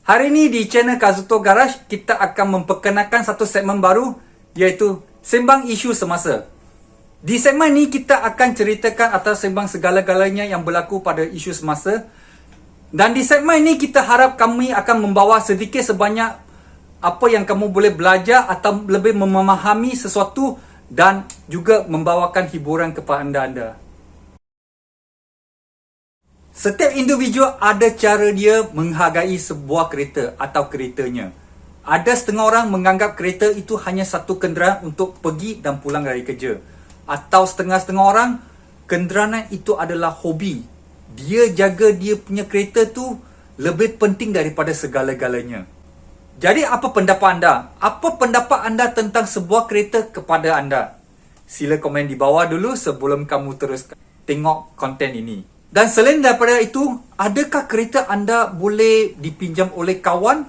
Hari ini di channel Kazuto Garage, kita akan memperkenalkan satu segmen baru, iaitu Sembang Isu Semasa. Di segmen ini kita akan ceritakan atau sembang segala-galanya yang berlaku pada isu semasa. Dan di segmen ini kita harap kami akan membawa sedikit sebanyak apa yang kamu boleh belajar atau lebih memahami sesuatu dan juga membawakan hiburan kepada anda. Setiap individu ada cara dia menghargai sebuah kereta atau keretanya. Ada setengah orang menganggap kereta itu hanya satu kenderaan untuk pergi dan pulang dari kerja. Atau setengah-setengah orang, kenderaan itu adalah hobi. Dia jaga dia punya kereta tu lebih penting daripada segala-galanya. Jadi apa pendapat anda? Apa pendapat anda tentang sebuah kereta kepada anda? Sila komen di bawah dulu sebelum kamu terus tengok konten ini. Dan selain daripada itu, adakah kereta anda boleh dipinjam oleh kawan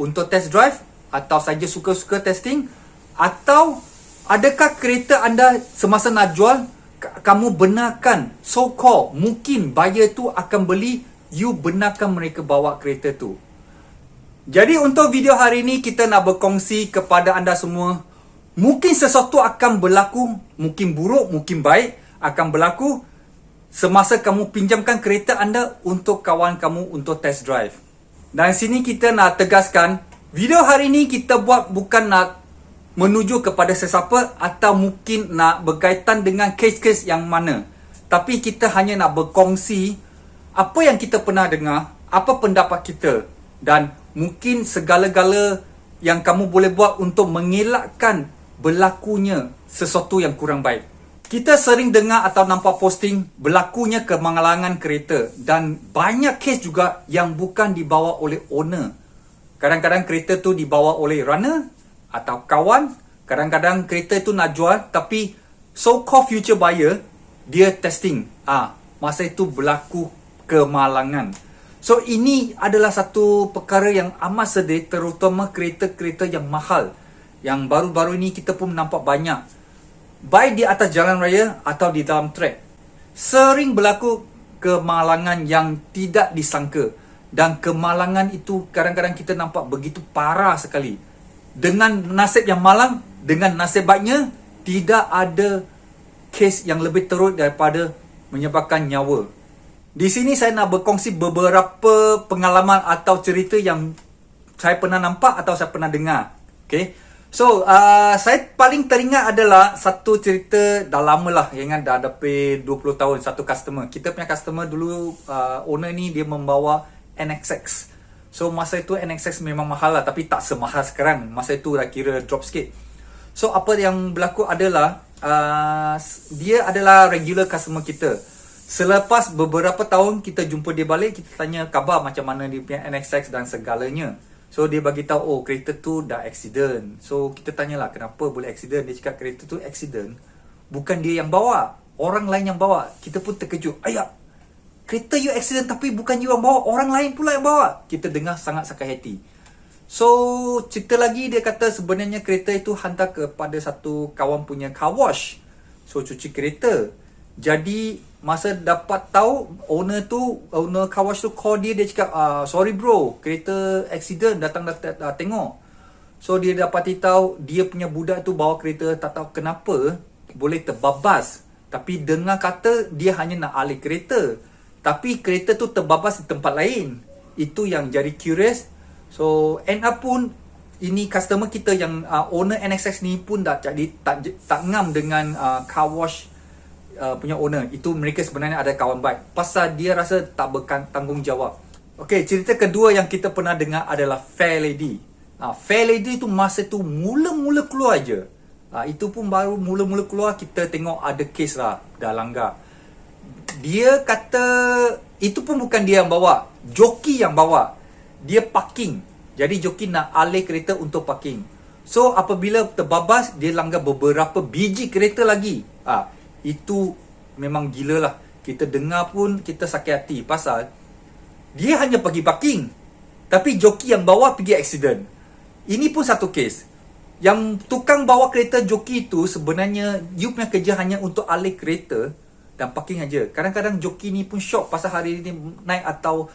untuk test drive atau saja suka-suka testing? Atau adakah kereta anda semasa nak jual, kamu benarkan so-called mungkin buyer tu akan beli, you benarkan mereka bawa kereta tu? Jadi untuk video hari ini kita nak berkongsi kepada anda semua, mungkin sesuatu akan berlaku, mungkin buruk, mungkin baik akan berlaku semasa kamu pinjamkan kereta anda untuk kawan kamu untuk test drive. Dan sini kita nak tegaskan, video hari ini kita buat bukan nak menuju kepada sesiapa atau mungkin nak berkaitan dengan kes-kes yang mana. Tapi kita hanya nak berkongsi apa yang kita pernah dengar, apa pendapat kita, dan mungkin segala-gala yang kamu boleh buat untuk mengelakkan berlakunya sesuatu yang kurang baik. Kita sering dengar atau nampak posting berlakunya kemalangan kereta, dan banyak kes juga yang bukan dibawa oleh owner. Kadang-kadang kereta tu dibawa oleh runner atau kawan. Kadang-kadang kereta tu nak jual tapi so-called future buyer dia testing. Masa itu berlaku kemalangan. So ini adalah satu perkara yang amat sedih, terutama kereta-kereta yang mahal. Yang baru-baru ini kita pun nampak banyak, baik di atas jalan raya atau di dalam trek. Sering berlaku kemalangan yang tidak disangka. Dan kemalangan itu kadang-kadang kita nampak begitu parah sekali. Dengan nasib yang malang, dengan nasib baiknya, tidak ada kes yang lebih teruk daripada menyebabkan nyawa. Di sini saya nak berkongsi beberapa pengalaman atau cerita yang saya pernah nampak atau saya pernah dengar. Okay? So, saya paling teringat adalah satu cerita dah lama lah. Ingat dah lebih 20 tahun satu customer. Kita punya customer dulu, owner ni dia membawa NXX. So, masa itu NXX memang mahal lah. Tapi tak semahal sekarang. Masa itu dah kira drop sikit. So, apa yang berlaku adalah, dia adalah regular customer kita. Selepas beberapa tahun kita jumpa dia balik, kita tanya khabar macam mana dia punya NXX dan segalanya. So dia bagi tahu, kereta tu dah accident. So kita tanyalah kenapa boleh accident. Dia cakap kereta tu accident bukan dia yang bawa, orang lain yang bawa. Kita pun terkejut. Ayah, kereta you accident tapi bukan you yang bawa, orang lain pula yang bawa. Kita dengar sangat sakit hati. So cerita lagi, dia kata sebenarnya kereta itu hantar kepada satu kawan punya car wash. So cuci kereta. Jadi masa dapat tahu, owner car wash tu call dia cakap, sorry bro, kereta accident, datang tengok. So dia dapati tahu dia punya budak tu bawa kereta, tak tahu kenapa boleh terbabas. Tapi dengar kata dia hanya nak alih kereta, tapi kereta tu terbabas di tempat lain. Itu yang jadi curious. So end up pun ini customer kita yang owner NXX ni pun tak ngam dengan car wash punya owner. Itu mereka sebenarnya ada kawan baik, pasal dia rasa tak bertanggungjawab. Okey, cerita kedua yang kita pernah dengar adalah Fair Lady. Fair Lady tu masa tu mula-mula keluar je. Itu pun baru mula-mula keluar, kita tengok ada kes lah, dah langgar. Dia kata itu pun bukan dia yang bawa, joki yang bawa. Dia parking. Jadi joki nak alih kereta untuk parking. So apabila terbabas, dia langgar beberapa biji kereta lagi. Itu memang gila lah. Kita dengar pun kita sakit hati, pasal dia hanya pergi parking tapi joki yang bawa pergi accident. Ini pun satu kes. Yang tukang bawa kereta joki tu sebenarnya you punya kerja hanya untuk alih kereta dan parking aja. Kadang-kadang joki ni pun shock pasal hari ni naik atau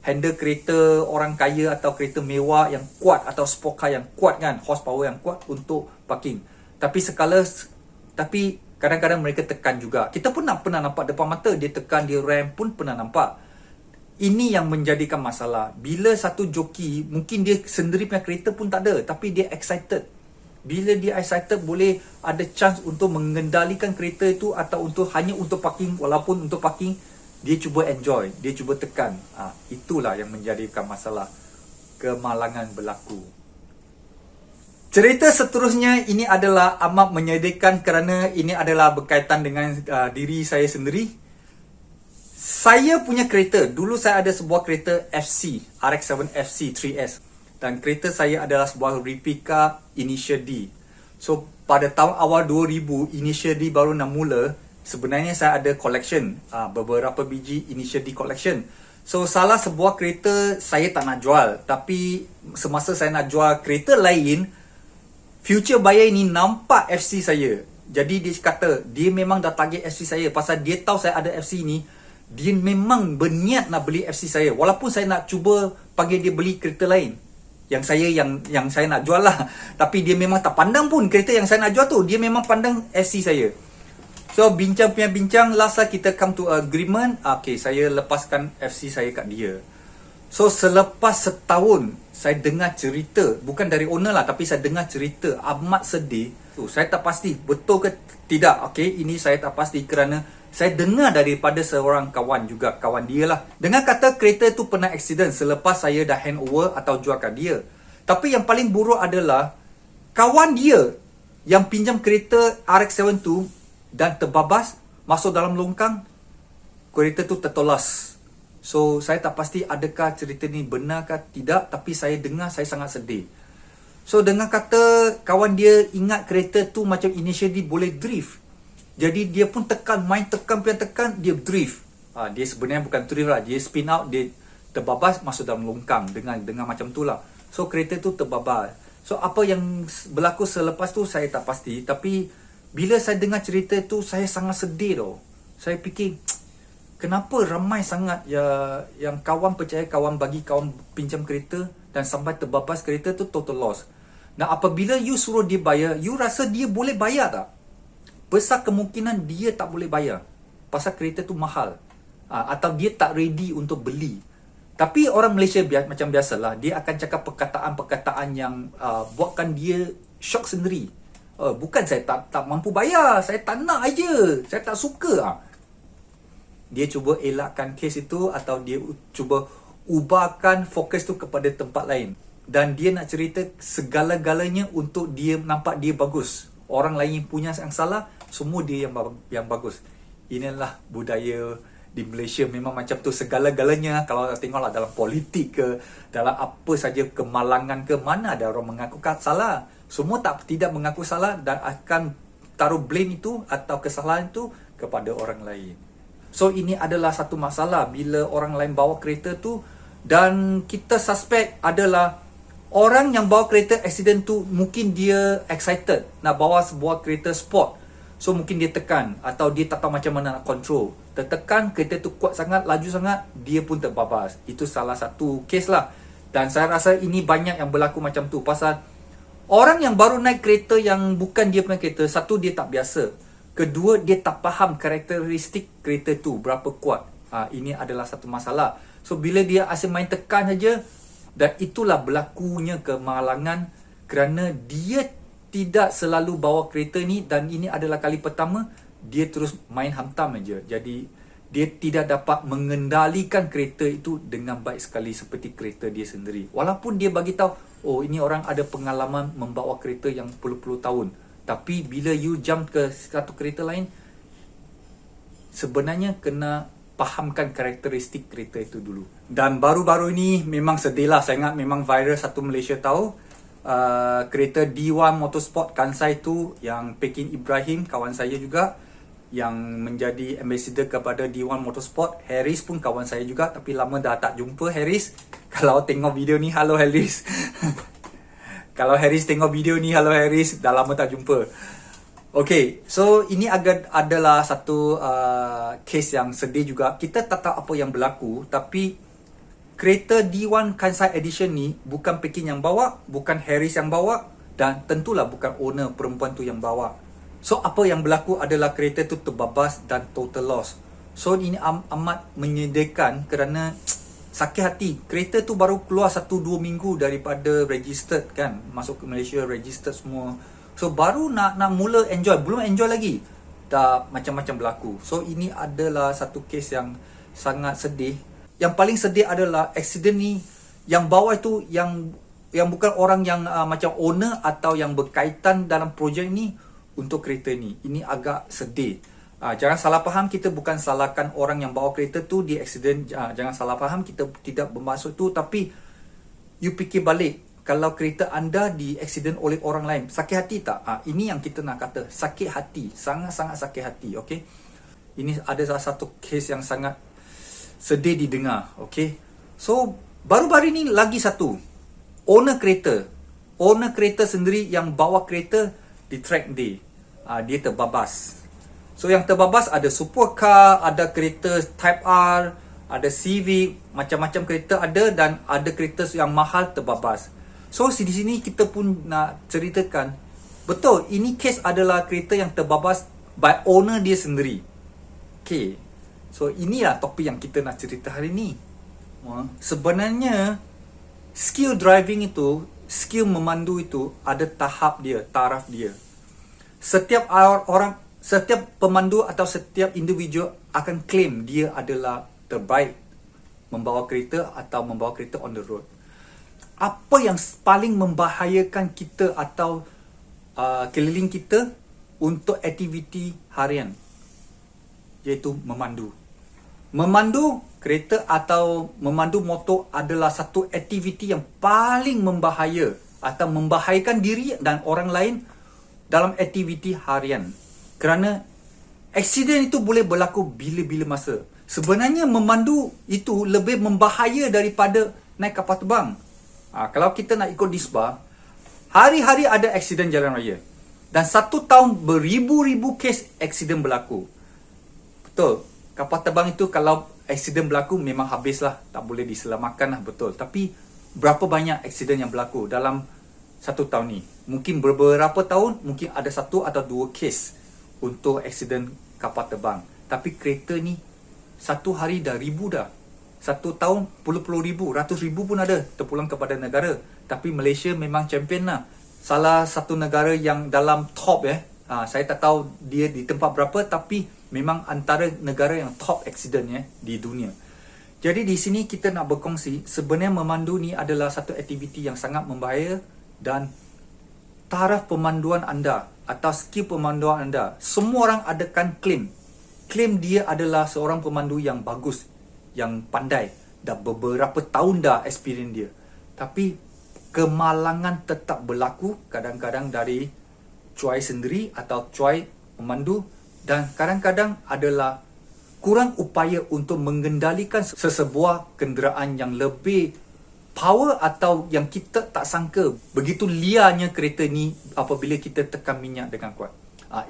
handle kereta orang kaya atau kereta mewah yang kuat atau sport car yang kuat kan, horsepower yang kuat untuk parking. Tapi kadang-kadang mereka tekan juga. Kita pun pernah nampak depan mata dia tekan, dia ram pun pernah nampak. Ini yang menjadikan masalah. Bila satu joki, mungkin dia sendiri punya kereta pun tak ada, tapi dia excited. Bila dia excited, boleh ada chance untuk mengendalikan kereta itu atau hanya untuk parking. Walaupun untuk parking, dia cuba enjoy, dia cuba tekan. Itulah yang menjadikan masalah. Kemalangan berlaku. Cerita seterusnya ini adalah amat menyedihkan kerana ini adalah berkaitan dengan diri saya sendiri. Saya punya kereta, dulu saya ada sebuah kereta FC, RX-7 FC 3S. Dan kereta saya adalah sebuah replika Initial D. So, pada tahun awal 2000, Initial D baru nak mula. Sebenarnya saya ada collection, beberapa biji Initial D collection. So, salah sebuah kereta saya tak nak jual. Tapi, semasa saya nak jual kereta lain, future buyer ni nampak FC saya. Jadi, dia kata, dia memang dah target FC saya. Pasal dia tahu saya ada FC ni, dia memang berniat nak beli FC saya. Walaupun saya nak cuba panggil dia beli kereta lain yang saya nak jual lah. Tapi dia memang tak pandang pun kereta yang saya nak jual tu. Dia memang pandang FC saya. So bincang last lah kita come to agreement. Okay, saya lepaskan FC saya kat dia. So selepas setahun saya dengar cerita, bukan dari owner lah, tapi saya dengar cerita amat sedih. So, saya tak pasti betul ke tidak. Okay, ini saya tak pasti kerana saya dengar daripada seorang kawan juga, kawan dia lah. Dengar kata kereta tu pernah accident selepas saya dah hand over atau jual kat dia. Tapi yang paling buruk adalah kawan dia yang pinjam kereta RX-7 tu dan terbabas, masuk dalam longkang, kereta tu tertolas. So, saya tak pasti adakah cerita ni benar ke tidak, tapi saya dengar, saya sangat sedih. So, dengar kata kawan dia ingat kereta tu macam initially boleh drift. Jadi dia pun main tekan, dia drift. Dia sebenarnya bukan drift lah, dia spin out, dia terbabas masuk dalam longkang dengan macam tu lah. So kereta tu terbabas. So apa yang berlaku selepas tu saya tak pasti. Tapi bila saya dengar cerita tu, saya sangat sedih tau. Saya fikir, kenapa ramai sangat yang kawan percaya kawan bagi kawan pinjam kereta dan sampai terbabas kereta tu total loss. Nah, apabila you suruh dia bayar, you rasa dia boleh bayar tak? Besar kemungkinan dia tak boleh bayar. Pasal kereta tu mahal. Atau dia tak ready untuk beli. Tapi orang Malaysia macam biasalah, dia akan cakap perkataan-perkataan yang buatkan dia shock sendiri. Bukan saya tak mampu bayar, saya tak nak aja, saya tak suka. Dia cuba elakkan kes itu atau dia cuba ubahkan fokus tu kepada tempat lain. Dan dia nak cerita segala-galanya untuk dia nampak dia bagus. Orang lain punya yang salah, semua dia yang bagus. Inilah budaya di Malaysia, memang macam tu segala-galanya. Kalau tengoklah dalam politik ke, dalam apa saja kemalangan ke, mana ada orang mengaku salah. Semua tidak mengaku salah dan akan taruh blame itu atau kesalahan itu kepada orang lain. So ini adalah satu masalah bila orang lain bawa kereta tu dan kita suspek adalah orang yang bawa kereta accident tu mungkin dia excited nak bawa sebuah kereta sport. So mungkin dia tekan atau dia tak tahu macam mana nak control. Tertekan, kereta tu kuat sangat, laju sangat, dia pun terbabas. Itu salah satu kes lah. Dan saya rasa ini banyak yang berlaku macam tu. Pasal orang yang baru naik kereta yang bukan dia punya kereta, satu dia tak biasa. Kedua, dia tak faham karakteristik kereta tu berapa kuat. Ini adalah satu masalah. So bila dia asyik main tekan saja, dan itulah berlakunya kemalangan kerana dia tidak selalu bawa kereta ni dan ini adalah kali pertama dia terus main hantam aja. Jadi dia tidak dapat mengendalikan kereta itu dengan baik sekali seperti kereta dia sendiri. Walaupun dia bagi tahu, oh ini orang ada pengalaman membawa kereta yang puluh-puluh tahun. Tapi bila you jump ke satu kereta lain, sebenarnya kena fahamkan karakteristik kereta itu dulu. Dan baru-baru ini memang sedih lah. Saya ingat memang viral satu Malaysia tahu. Kereta D1 Motorsport Kansai tu yang Pekin Ibrahim, kawan saya juga, yang menjadi ambassador kepada D1 Motorsport. Harris pun kawan saya juga, tapi lama dah tak jumpa Harris. Kalau tengok video ni, halo Harris. Kalau Harris tengok video ni, halo Harris, dah lama tak jumpa. Okay, so ini adalah satu case yang sedih juga. Kita tak tahu apa yang berlaku, tapi kereta D1 Kansai Edition ni bukan Pekin yang bawa, bukan Harris yang bawa, dan tentulah bukan owner perempuan tu yang bawa. So apa yang berlaku adalah kereta tu terbabas dan total loss. So ini amat menyedihkan kerana sakit hati. Kereta tu baru keluar 1-2 minggu daripada registered kan, masuk ke Malaysia registered semua. So baru nak mula enjoy, belum enjoy lagi dah macam-macam berlaku. So ini adalah satu kes yang sangat sedih. Yang paling sedih adalah accident ni yang bawah itu yang bukan orang yang macam owner atau yang berkaitan dalam projek ni untuk kereta ni. Ini agak sedih. Jangan salah faham, kita bukan salahkan orang yang bawa kereta tu di accident. Jangan salah faham, kita tidak bermaksud tu. Tapi you fikir balik, kalau kereta anda di accident oleh orang lain, sakit hati tak? Ini yang kita nak kata, sakit hati, sangat-sangat sakit hati. Okay? Ini ada salah satu kes yang sangat sedih didengar. Okay? So baru-baru ni lagi satu, owner kereta sendiri yang bawa kereta di track day, dia terbabas. So yang terbabas ada supercar, ada kereta Type R, ada Civic, macam-macam kereta ada, dan ada kereta yang mahal terbabas. So di sini kita pun nak ceritakan, betul ini kes adalah kereta yang terbabas by owner dia sendiri. Okay, so inilah topik yang kita nak cerita hari ni. Sebenarnya skill driving itu, skill memandu itu ada tahap dia, taraf dia. Setiap orang, setiap pemandu atau setiap individu akan claim dia adalah terbaik membawa kereta atau membawa kereta on the road. Apa yang paling membahayakan kita atau keliling kita untuk aktiviti harian? Iaitu memandu. Memandu kereta atau memandu motor adalah satu aktiviti yang paling membahaya atau membahayakan diri dan orang lain dalam aktiviti harian. Kerana aksiden itu boleh berlaku bila-bila masa. Sebenarnya memandu itu lebih membahaya daripada naik kapal terbang. Kalau kita nak ikut disbah, hari-hari ada aksiden jalan raya. Dan 1 tahun beribu-ribu kes aksiden berlaku. Betul, kapal terbang itu kalau aksiden berlaku memang habislah, tak boleh diselamatkan lah, betul. Tapi berapa banyak aksiden yang berlaku dalam 1 tahun ni? Mungkin beberapa tahun, mungkin ada 1 atau 2 kes untuk aksiden kapal terbang. Tapi kereta ni 1 hari dah ribu dah. 1 tahun puluh-puluh ribu, ratus ribu pun ada terpulang kepada negara. Tapi Malaysia memang champion lah. Salah satu negara yang dalam top saya tak tahu dia di tempat berapa, tapi memang antara negara yang top accident di dunia. Jadi di sini kita nak berkongsi, sebenarnya memandu ni adalah satu aktiviti yang sangat membahaya, dan taraf pemanduan anda atau skill pemanduan anda, semua orang adakan claim dia adalah seorang pemandu yang bagus, yang pandai, dah beberapa tahun dah experience dia. Tapi kemalangan tetap berlaku, kadang-kadang dari cuai sendiri atau cuai pemandu, dan kadang-kadang adalah kurang upaya untuk mengendalikan sesebuah kenderaan yang lebih power atau yang kita tak sangka begitu liarnya kereta ni apabila kita tekan minyak dengan kuat.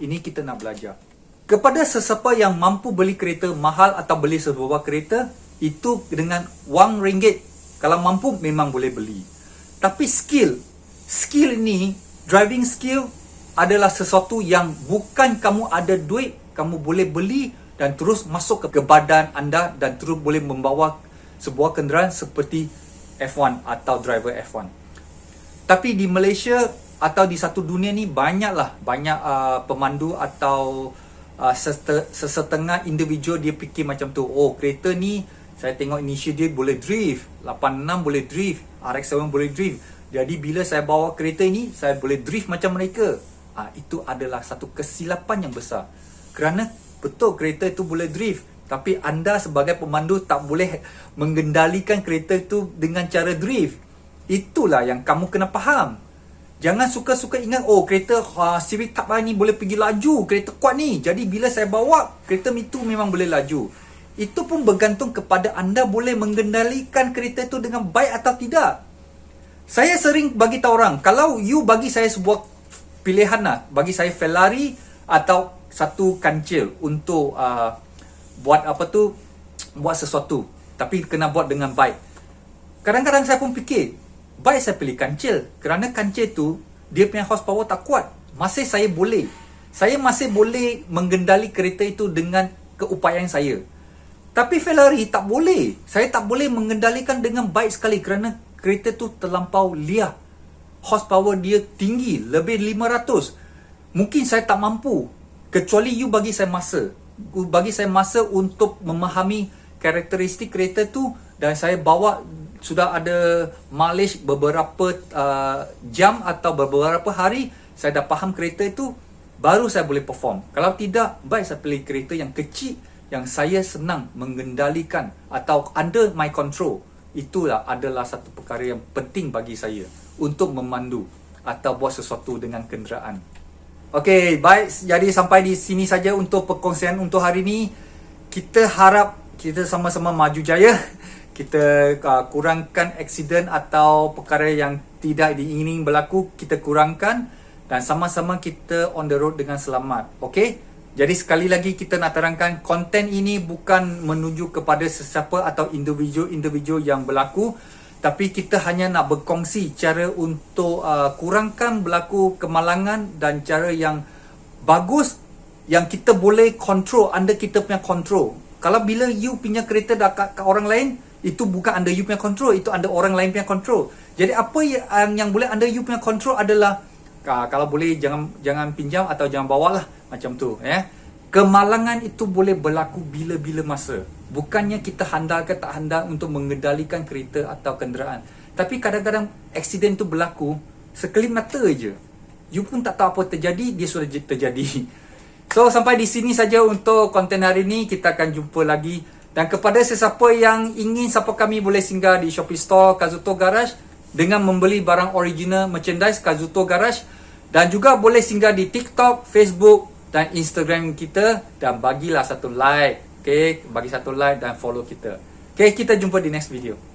Ini kita nak belajar. Kepada sesiapa yang mampu beli kereta mahal atau beli sebuah kereta, itu dengan wang ringgit, kalau mampu memang boleh beli. Tapi skill ni, driving skill adalah sesuatu yang bukan kamu ada duit, kamu boleh beli dan terus masuk ke badan anda dan terus boleh membawa sebuah kenderaan seperti F1 atau driver F1. Tapi di Malaysia atau di satu dunia ni banyak pemandu atau sesetengah individu dia fikir macam tu. Oh, kereta ni saya tengok initial dia boleh drift, 86 boleh drift, RX-7 boleh drift. Jadi bila saya bawa kereta ni, saya boleh drift macam mereka. Itu adalah satu kesilapan yang besar. Kerana betul kereta itu boleh drift, tapi anda sebagai pemandu tak boleh mengendalikan kereta itu dengan cara drift. Itulah yang kamu kena faham. Jangan suka-suka ingat, oh kereta Civic Type R ni boleh pergi laju, kereta kuat ni, jadi bila saya bawa kereta itu memang boleh laju. Itu pun bergantung kepada anda boleh mengendalikan kereta itu dengan baik atau tidak. Saya sering bagi tahu orang, kalau you bagi saya sebuah pilihan bagi saya Ferrari atau satu kancil untuk buat sesuatu, tapi kena buat dengan baik. Kadang-kadang saya pun fikir, baik saya pilih kancil, kerana kancil tu dia punya horsepower tak kuat. Saya masih boleh mengendali kereta itu dengan keupayaan saya. Tapi Ferrari tak boleh. Saya tak boleh mengendalikan dengan baik sekali kerana kereta tu terlampau liar. Horsepower dia tinggi, lebih 500. Mungkin saya tak mampu, kecuali you bagi saya masa. Bagi saya masa untuk memahami karakteristik kereta tu, dan saya bawa sudah ada mileage beberapa jam atau beberapa hari, saya dah faham kereta itu, baru saya boleh perform. Kalau tidak, baik saya pilih kereta yang kecil, yang saya senang mengendalikan atau under my control. Itulah adalah satu perkara yang penting bagi saya untuk memandu atau buat sesuatu dengan kenderaan. Okey, baik, jadi sampai di sini saja untuk perkongsian untuk hari ini. Kita harap kita sama-sama maju jaya. Kita kurangkan aksiden atau perkara yang tidak diingini berlaku, kita kurangkan, dan sama-sama kita on the road dengan selamat. Okey? Jadi sekali lagi kita nak terangkan, konten ini bukan menuju kepada sesiapa atau individu yang berlaku, tapi kita hanya nak berkongsi cara untuk kurangkan berlaku kemalangan dan cara yang bagus yang kita boleh control, under kita punya control. Kalau bila you punya kereta dah kat orang lain, itu bukan under you punya control, itu under orang lain punya control. Jadi apa yang boleh under you punya control adalah, kalau boleh jangan pinjam atau jangan bawa lah, macam tu ya. Kemalangan itu boleh berlaku bila-bila masa. Bukannya kita handal ke tak handal untuk mengendalikan kereta atau kenderaan. Tapi kadang-kadang aksiden tu berlaku sekelip mata je. You pun tak tahu apa terjadi, dia sudah terjadi. So sampai di sini saja untuk konten hari ini. Kita akan jumpa lagi. Dan kepada sesiapa yang ingin support kami, boleh singgah di Shopee Store Kazuto Garage dengan membeli barang original merchandise Kazuto Garage. Dan juga boleh singgah di TikTok, Facebook dan Instagram kita, dan bagilah satu like. Okay, bagi satu like dan follow kita. Okay, kita jumpa di next video.